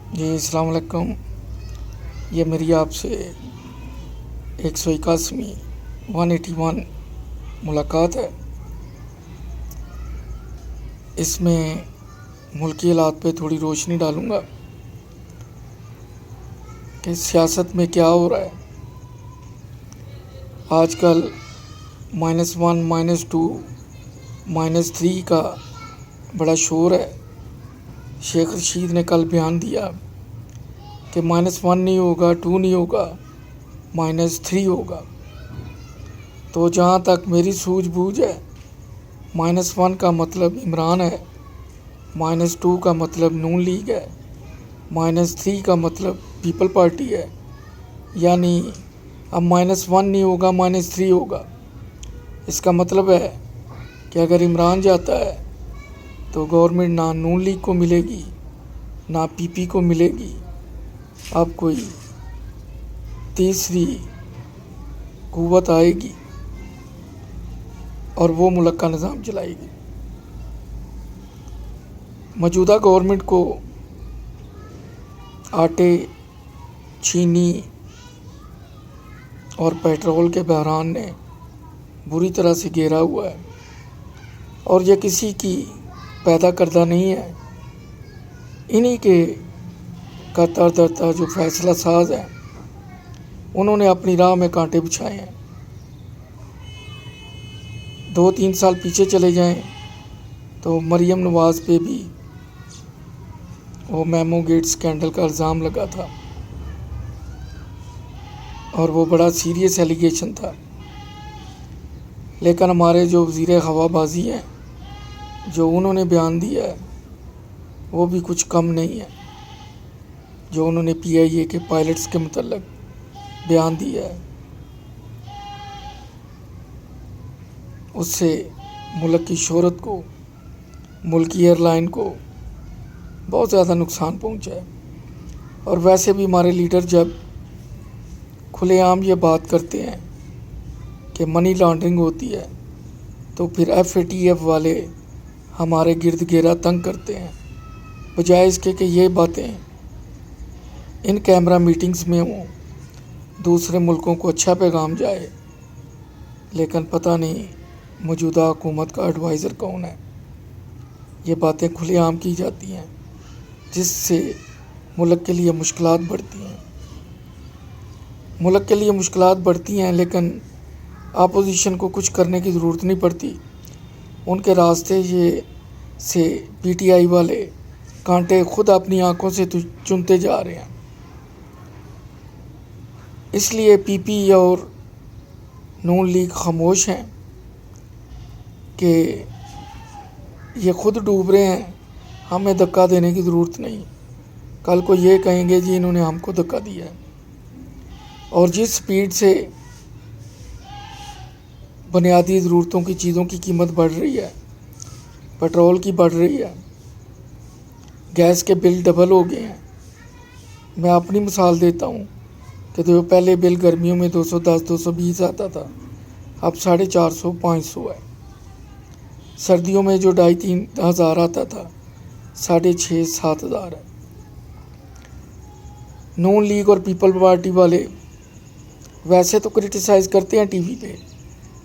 جی السلام علیکم. یہ میری آپ سے 181 181 ملاقات ہے. اس میں ملکی حالات پہ تھوڑی روشنی ڈالوں گا کہ سیاست میں کیا ہو رہا ہے. آج کل -1 -2 -3 کا بڑا شور ہے. شیخ رشید نے کل بیان دیا کہ -1 نہیں ہوگا، 2 نہیں ہوگا، -3 ہوگا. تو جہاں تک میری سوجھ بوجھ ہے، -1 کا مطلب عمران ہے، -2 کا مطلب نون لیگ ہے، -3 کا مطلب پیپل پارٹی ہے. یعنی اب -1 نہیں ہوگا، -3 ہوگا. اس کا مطلب ہے کہ اگر عمران جاتا ہے تو گورنمنٹ نہ نون لیگ کو ملے گی، نہ پی پی کو ملے گی. اب کوئی تیسری قوت آئے گی اور وہ ملک کا نظام چلائے گی. موجودہ گورنمنٹ کو آٹے، چینی اور پیٹرول کے بحران نے بری طرح سے گھیرا ہوا ہے، اور یہ کسی کی پیدا کردہ نہیں ہے. انہی کے قطر درتا جو فیصلہ ساز ہیں، انہوں نے اپنی راہ میں کانٹے بچھائے ہیں. 2-3 سال پیچھے چلے جائیں تو مریم نواز پہ بھی وہ میمو گیٹ سکینڈل کا الزام لگا تھا، اور وہ بڑا سیریس ایلیگیشن تھا. لیکن ہمارے جو وزیر ہوا بازی ہیں، جو انہوں نے بیان دیا ہے، وہ بھی کچھ کم نہیں ہے. جو انہوں نے PIA کے پائلٹس کے متعلق بیان دیا ہے، اس سے ملک کی شہرت کو، ملک کی ایئر لائن کو بہت زیادہ نقصان پہنچا ہے. اور ویسے بھی ہمارے لیڈر جب کھلے عام یہ بات کرتے ہیں کہ منی لانڈرنگ ہوتی ہے، تو پھر FATF والے ہمارے گرد گھیرا تنگ کرتے ہیں، بجائے اس کے کہ یہ باتیں ان کیمرہ میٹنگز میں ہوں، دوسرے ملکوں کو اچھا پیغام جائے. لیکن پتہ نہیں موجودہ حکومت کا ایڈوائزر کون ہے. یہ باتیں کھلے عام کی جاتی ہیں، جس سے ملک کے لیے مشکلات بڑھتی ہیں. ملک کے لیے مشکلات بڑھتی ہیں، لیکن اپوزیشن کو کچھ کرنے کی ضرورت نہیں پڑتی. ان کے راستے یہ سے PTI والے کانٹے خود اپنی آنکھوں سے چنتے جا رہے ہیں. اس لیے PP اور نون لیگ خاموش ہیں کہ یہ خود ڈوب رہے ہیں، ہمیں دھکا دینے کی ضرورت نہیں. کل کو یہ کہیں گے جی انہوں نے ہم کو دھکا دیا ہے. اور جس سپیڈ سے بنیادی ضرورتوں کی چیزوں کی قیمت بڑھ رہی ہے، پیٹرول کی بڑھ رہی ہے، گیس کے بل ڈبل ہو گئے ہیں. میں اپنی مثال دیتا ہوں کہ جو پہلے بل گرمیوں میں 210 220 آتا تھا، اب 450 500 ہے. سردیوں میں جو 2,500 3,000 آتا تھا، 6,500 7,000 ہے. نون لیگ اور پیپل پارٹی والے ویسے تو کرٹیسائز کرتے ہیں ٹی وی پہ،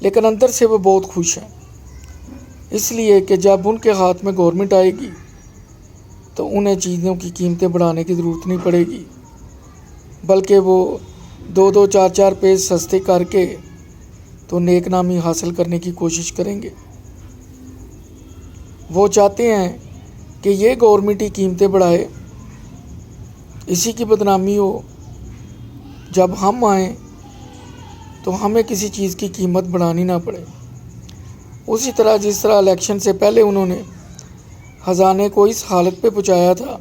لیکن اندر سے وہ بہت خوش ہیں، اس لیے کہ جب ان کے ہاتھ میں گورنمنٹ آئے گی تو انہیں چیزوں کی قیمتیں بڑھانے کی ضرورت نہیں پڑے گی، بلکہ وہ 2 4 پیج سستے کر کے تو نیک نامی حاصل کرنے کی کوشش کریں گے. وہ چاہتے ہیں کہ یہ گورنمنٹ ہی قیمتیں بڑھائے، اسی کی بدنامی ہو. جب ہم آئیں تو ہمیں کسی چیز کی قیمت بڑھانی نہ پڑے. اسی طرح جس طرح الیکشن سے پہلے انہوں نے خزانے کو اس حالت پہ پہنچایا تھا،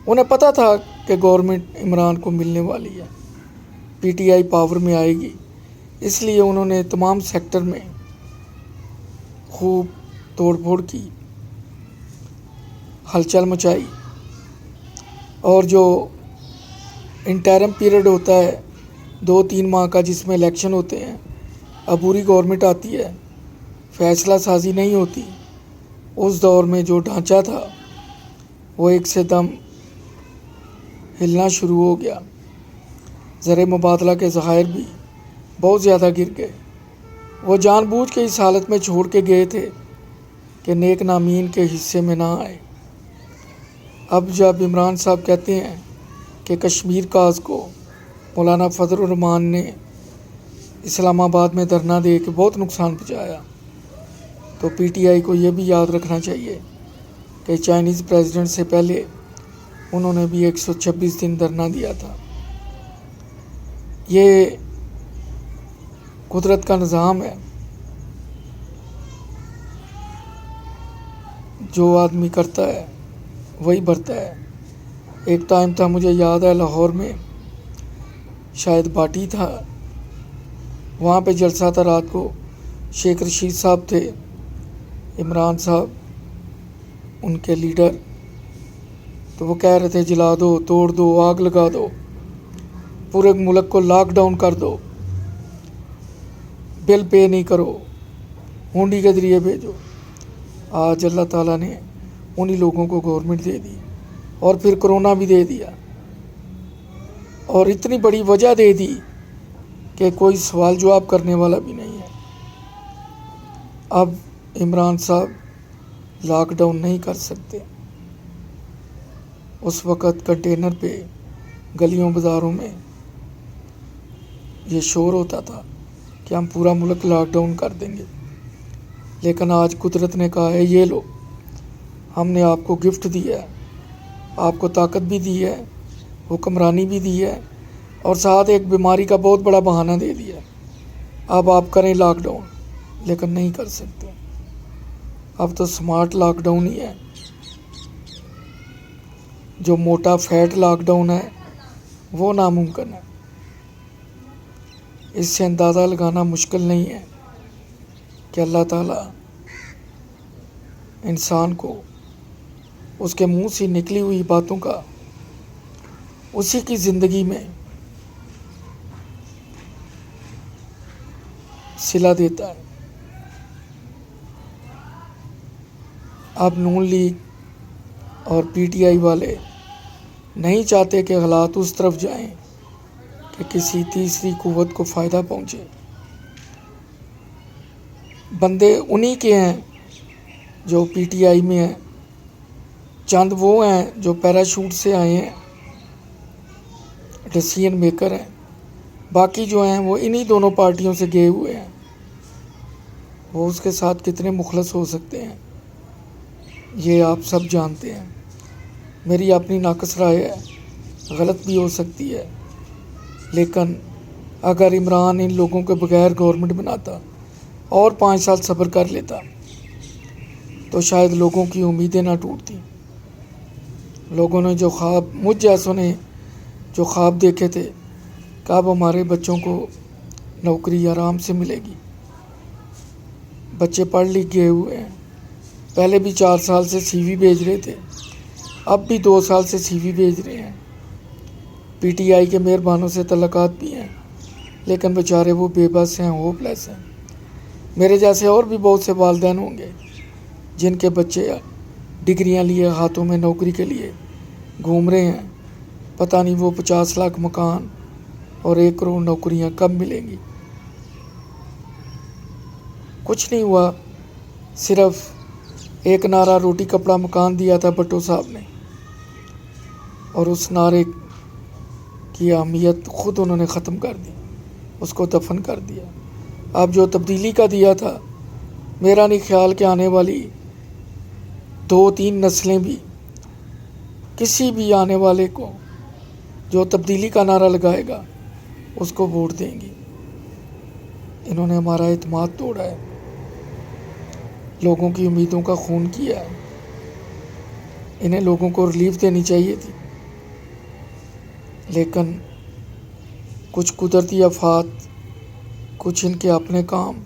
انہیں پتہ تھا کہ گورنمنٹ عمران کو ملنے والی ہے، PTI پاور میں آئے گی. اس لیے انہوں نے تمام سیکٹر میں خوب توڑ پھوڑ کی، ہلچل مچائی. اور جو انٹرم پیریڈ ہوتا ہے 2-3 ماہ کا، جس میں الیکشن ہوتے ہیں، عبوری گورنمنٹ آتی ہے، فیصلہ سازی نہیں ہوتی، اس دور میں جو ڈھانچہ تھا وہ ایک سے دم ہلنا شروع ہو گیا۔ زر مبادلہ کے ذخائر بھی بہت زیادہ گر گئے۔ وہ جان بوجھ کے اس حالت میں چھوڑ کے گئے تھے کہ نیک نامین کے حصے میں نہ آئے۔ اب جب عمران صاحب کہتے ہیں کہ کشمیر کاز کو مولانا فضل الرحمان نے اسلام آباد میں دھرنا دے کے بہت نقصان پہنچایا، تو پی ٹی آئی کو یہ بھی یاد رکھنا چاہیے کہ چائنیز پریزیڈنٹ سے پہلے انہوں نے بھی 126 دن دھرنا دیا تھا۔ یہ قدرت کا نظام ہے، جو آدمی کرتا ہے وہی بھرتا ہے۔ ایک ٹائم تھا، مجھے یاد ہے، لاہور میں شاید باٹی تھا، وہاں پہ جلسہ تھا رات کو، شیخ رشید صاحب تھے، عمران صاحب ان کے لیڈر، تو وہ کہہ رہے تھے جلا دو، توڑ دو، آگ لگا دو، پورے ملک کو لاک ڈاؤن کر دو، بل پے نہیں کرو، ہونڈی کے ذریعے بھیجو۔ آج اللہ تعالیٰ نے انہی لوگوں کو گورنمنٹ دے دی اور پھر کرونا بھی دے دیا، اور اتنی بڑی وجہ دے دی کہ کوئی سوال جواب کرنے والا بھی نہیں ہے۔ اب عمران صاحب لاک ڈاؤن نہیں کر سکتے۔ اس وقت کنٹینر پہ گلیوں بازاروں میں یہ شور ہوتا تھا کہ ہم پورا ملک لاک ڈاؤن کر دیں گے، لیکن آج قدرت نے کہا ہے یہ لو، ہم نے آپ کو گفٹ دیا ہے، آپ کو طاقت بھی دی ہے، حکمرانی بھی دی ہے، اور ساتھ ایک بیماری کا بہت بڑا بہانہ دے دیا۔ اب آپ کریں لاک ڈاؤن، لیکن نہیں کر سکتے۔ اب تو سمارٹ لاک ڈاؤن ہی ہے، جو موٹا فیٹ لاک ڈاؤن ہے وہ ناممکن ہے۔ اس سے اندازہ لگانا مشکل نہیں ہے کہ اللہ تعالیٰ انسان کو اس کے منہ سے نکلی ہوئی باتوں کا اسی کی زندگی میں صلہ دیتا ہے۔ اب نون لیگ اور پی ٹی آئی والے نہیں چاہتے کہ حالات اس طرف جائیں کہ کسی تیسری قوت کو فائدہ پہنچے۔ بندے انہی کے ہیں جو پی ٹی آئی میں ہیں، چند وہ ہیں جو پیراشوٹ سے آئے ہیں، ڈیسیژن میکر ہیں، باقی جو ہیں وہ انہی دونوں پارٹیوں سے گئے ہوئے ہیں۔ وہ اس کے ساتھ کتنے مخلص ہو سکتے ہیں یہ آپ سب جانتے ہیں۔ میری اپنی ناقص رائے ہے، غلط بھی ہو سکتی ہے، لیکن اگر عمران ان لوگوں کے بغیر گورنمنٹ بناتا اور 5 سال صبر کر لیتا تو شاید لوگوں کی امیدیں نہ ٹوٹتی۔ لوگوں نے جو خواب، مجھ جیسوں نے جو خواب دیکھے تھے کہ اب ہمارے بچوں کو نوکری آرام سے ملے گی، بچے پڑھ لکھ گئے ہوئے ہیں، پہلے بھی 4 سال سے سی وی بھیج رہے تھے، اب بھی 2 سال سے سی وی بھیج رہے ہیں، پی ٹی آئی کے مہربانوں سے تعلقات بھی ہیں، لیکن بیچارے وہ بے بس ہیں، ہوپ لیس ہیں۔ میرے جیسے اور بھی بہت سے والدین ہوں گے جن کے بچے ڈگریاں لیے ہاتھوں میں نوکری کے لیے گھوم رہے ہیں، پتہ نہیں وہ 50 لاکھ مکان اور 1 کروڑ نوکریاں کب ملیں گی۔ کچھ نہیں ہوا، صرف ایک نعرہ روٹی کپڑا مکان دیا تھا بھٹو صاحب نے، اور اس نعرے کی اہمیت خود انہوں نے ختم کر دی، اس کو دفن کر دیا۔ اب جو تبدیلی کا دیا تھا، میرا نہیں خیال کہ آنے والی 2-3 نسلیں بھی کسی بھی آنے والے کو جو تبدیلی کا نعرہ لگائے گا اس کو ووٹ دیں گی۔ انہوں نے ہمارا اعتماد توڑا ہے، لوگوں کی امیدوں کا خون کیا ہے، انہیں لوگوں کو ریلیف دینی چاہیے تھی، لیکن کچھ قدرتی آفات، کچھ ان کے اپنے کام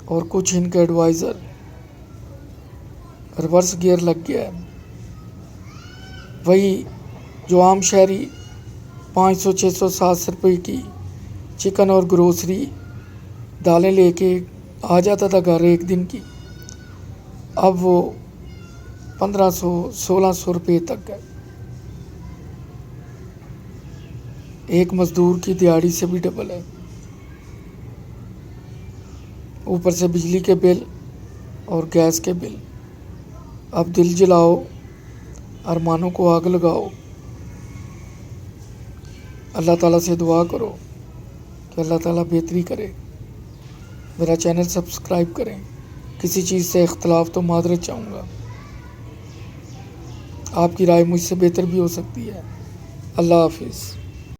اور کچھ ان کے ایڈوائزر، ریورس گیئر لگ گیا ہے۔ وہی جو عام شہری 500 600 700 روپے کی چکن اور گروسری دالیں لے کے آ جاتا تھا گھر ایک دن کی، اب وہ 1500 1600 روپے تک ہے۔ ایک مزدور کی دیہاڑی سے بھی ڈبل ہے۔ اوپر سے بجلی کے بل اور گیس کے بل۔ اب دل جلاؤ، ارمانوں کو آگ لگاؤ، اللہ تعالیٰ سے دعا کرو کہ اللہ تعالیٰ بہتری کرے۔ میرا چینل سبسکرائب کریں۔ کسی چیز سے اختلاف تو معذرت چاہوں گا، آپ کی رائے مجھ سے بہتر بھی ہو سکتی ہے۔ اللہ حافظ۔